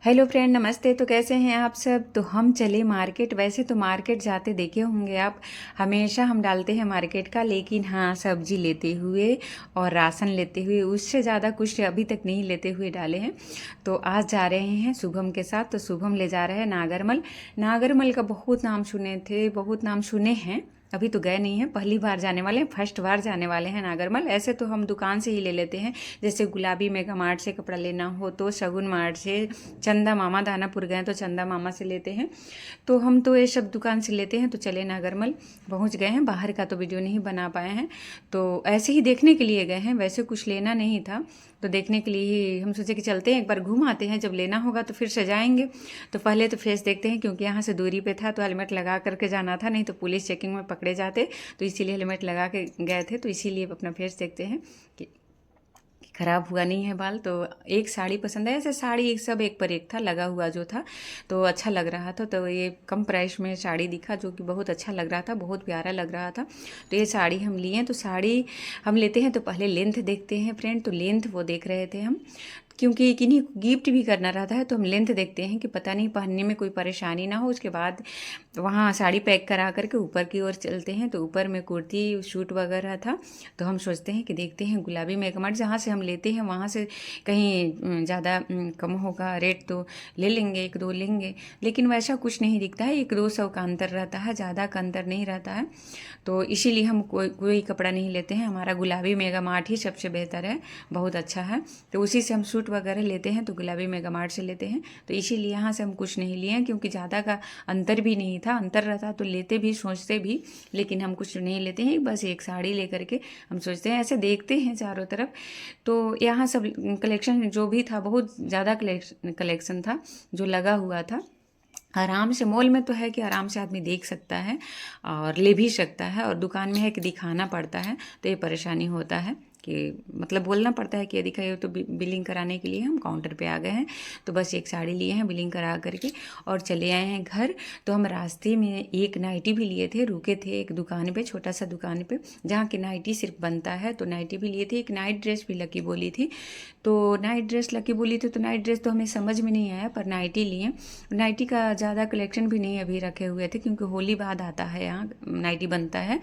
Hello friend, नमस्ते। तो कैसे हैं आप सब। तो हम चले मार्केट। वैसे तो मार्केट जाते देखे होंगे आप, हमेशा हम डालते हैं मार्केट का, लेकिन हाँ, सब्जी लेते हुए और राशन लेते हुए उससे ज़्यादा कुछ अभी तक नहीं लेते हुए डाले हैं। तो आज जा रहे हैं शुभम के साथ। तो शुभम ले जा रहे हैं नागरमल। नागरमल का बहुत नाम सुने थे, बहुत नाम सुने हैं, अभी तो गए नहीं हैं, पहली बार जाने वाले हैं, फर्स्ट बार जाने वाले हैं नागरमल। ऐसे तो हम दुकान से ही ले लेते हैं, जैसे गुलाबी मेगा मार्ट से कपड़ा लेना हो तो शगुन मार्ट से, चंदा मामा दानापुर गए तो चंदा मामा से लेते हैं। तो हम तो ये सब दुकान से लेते हैं। तो चले नागरमल, पहुंच गए हैं। बाहर का तो वीडियो नहीं बना पाए हैं, तो ऐसे ही देखने के लिए गए हैं, वैसे कुछ लेना नहीं था। तो देखने के लिए ही हम सोचे कि चलते हैं, एक बार घूम आते हैं, जब लेना होगा तो फिर से जाएंगे। तो पहले तो फेस देखते हैं, क्योंकि यहाँ से दूरी पे था तो हेलमेट लगा करके जाना था, नहीं तो पुलिस चेकिंग में पकड़े जाते। तो इसीलिए हेलमेट लगा के गए थे। तो इसीलिए अपना फेस देखते हैं कि खराब हुआ नहीं है बाल। तो एक साड़ी पसंद है, ऐसे साड़ी एक सब एक पर एक था लगा हुआ जो था, तो अच्छा लग रहा था। तो ये कम प्राइस में साड़ी दिखा जो कि बहुत अच्छा लग रहा था, बहुत प्यारा लग रहा था। तो ये साड़ी हम लिए। तो साड़ी हम लेते हैं तो पहले लेंथ देखते हैं फ्रेंड। तो लेंथ वो देख रहे थे हम, क्योंकि किन्हीं को गिफ्ट भी करना रहता है, तो हम लेंथ देखते हैं कि पता नहीं पहनने में कोई परेशानी ना हो। उसके बाद वहाँ साड़ी पैक करा करके ऊपर की ओर चलते हैं। तो ऊपर में कुर्ती सूट वगैरह था। तो हम सोचते हैं कि देखते हैं गुलाबी मेकमट जहाँ से हम लेते हैं वहाँ से कहीं ज़्यादा कम होगा रेट तो ले लेंगे, एक दो लेंगे। लेकिन वैसा कुछ नहीं दिखता है, एक दो सौ का अंतर रहता है, ज़्यादा का अंतर नहीं रहता है। तो इसीलिए हम कोई कपड़ा नहीं लेते हैं, हमारा गुलाबी मेगा मार्ट ही सबसे बेहतर है, बहुत अच्छा है। तो उसी से हम सूट वगैरह लेते हैं, तो गुलाबी मेगा मार्ट से लेते हैं। तो इसीलिए यहाँ से हम कुछ नहीं लिए हैं, क्योंकि ज़्यादा का अंतर भी नहीं था, अंतर रहता तो लेते भी, सोचते भी, लेकिन हम कुछ नहीं लेते हैं। बस एक साड़ी लेकर के हम सोचते हैं, ऐसे देखते हैं चारों तरफ। तो यहाँ सब कलेक्शन जो भी था, बहुत ज़्यादा कलेक्शन था जो लगा हुआ था। आराम से मॉल में तो है कि आराम से आदमी देख सकता है और ले भी सकता है, और दुकान में है कि दिखाना पड़ता है, तो ये परेशानी होता है कि मतलब बोलना पड़ता है कि ये दिखाइए। तो बिलिंग कराने के लिए हम काउंटर पे आ गए हैं। तो बस एक साड़ी लिए हैं, बिलिंग करा करके और चले आए हैं घर। तो हम रास्ते में एक नाइटी भी लिए थे, रुके थे एक दुकान पे, छोटा सा दुकान पे, जहाँ की नाइटी सिर्फ बनता है। तो नाइटी भी लिए थे, एक नाइट ड्रेस भी लकी बोली थी। तो नाइट ड्रेस लकी बोली थी, तो नाइट ड्रेस तो हमें समझ में नहीं आया, पर नाइटी लिए। नाइटी का ज़्यादा कलेक्शन भी नहीं अभी रखे हुए थे, क्योंकि होली बाद आता है यहाँ नाइटी बनता है,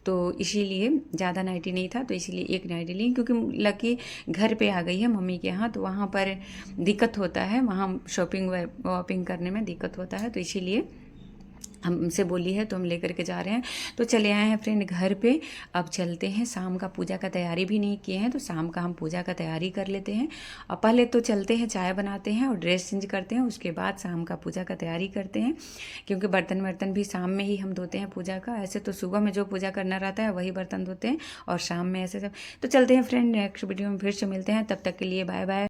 तो इसीलिए ज़्यादा नाइटी नहीं था। तो इसीलिए एक नाइटी ली, क्योंकि लकी घर पे आ गई है मम्मी के यहाँ, तो वहाँ पर दिक्कत होता है, वहाँ शॉपिंग वॉपिंग करने में दिक्कत होता है। तो इसीलिए हमसे बोली है, तो हम लेकर के जा रहे हैं। तो चले आए हैं फ्रेंड घर पे। अब चलते हैं, शाम का पूजा का तैयारी भी नहीं किए हैं, तो शाम का हम पूजा का तैयारी कर लेते हैं। और पहले तो चलते हैं, चाय बनाते हैं और ड्रेस चेंज करते हैं, उसके बाद शाम का पूजा का तैयारी करते हैं, क्योंकि बर्तन वर्तन भी शाम में ही हम धोते हैं पूजा का। ऐसे तो सुबह में जो पूजा करना रहता है वही बर्तन धोते हैं, और शाम में ऐसे सब। तो चलते हैं फ्रेंड, नेक्स्ट वीडियो में फिर से मिलते हैं, तब तक के लिए बाय बाय।